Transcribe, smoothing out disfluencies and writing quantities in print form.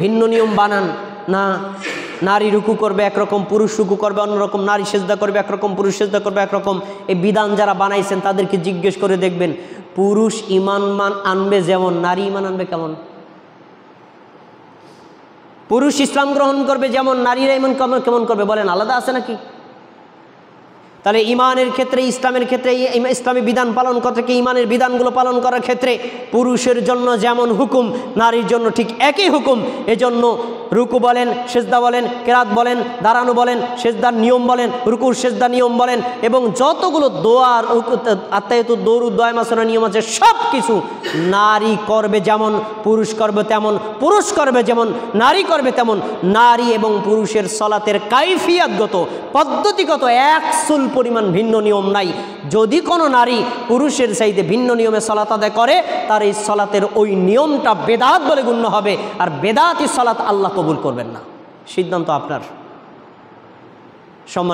ভিন্ন নিয়ম বানান না। নারী রুকু করবে একরকম, পুরুষ রুকু করবে অন্যরকম, নারী সেজদা করবে একরকম, পুরুষ সেজদা করবে একরকম। এই বিধান যারা বানাইছেন তাদেরকে জিজ্ঞেস করে দেখবেন, পুরুষ ইমান আনবে যেমন, নারী ইমান আনবে কেমন? পুরুষ ইসলাম গ্রহণ করবে যেমন, নারীরা ইমান কেমন করবে বলেন? আলাদা আছে নাকি? তাহলে ইমানের ক্ষেত্রে, ইসলামের ক্ষেত্রে, ইসলামী বিধান পালন করতে, ইমানের বিধানগুলো পালন করার ক্ষেত্রে পুরুষের জন্য যেমন হুকুম, নারীর জন্য ঠিক একই হুকুম। এজন্য রুকু বলেন, সেজদা বলেন, কেরাত বলেন, দাঁড়ানো বলেন, সেজদার নিয়ম বলেন, রুকুর সেজদা নিয়ম বলেন, এবং যতগুলো দোয়ার আত্মায়তু দৌরুদ দোয়া মাসনা নিয়ম আছে সব কিছু নারী করবে যেমন, পুরুষ করবে তেমন, পুরুষ করবে যেমন, নারী করবে তেমন। নারী এবং পুরুষের সলাতের কাইফিয়াতগত, পদ্ধতিগত এক চুল পরিমাণ ভিন্ন নিয়ম নাই। যদি কোনো নারী পুরুষের চাইতে ভিন্ন নিয়মে সলাত আদায় করে, তার এই সলাতের ওই নিয়মটা বেদাত বলে গণ্য হবে, আর বেদাতি সলাত আল্লাহ কবুল করবেন না। সিদ্ধান্ত আপনার। সম্মান।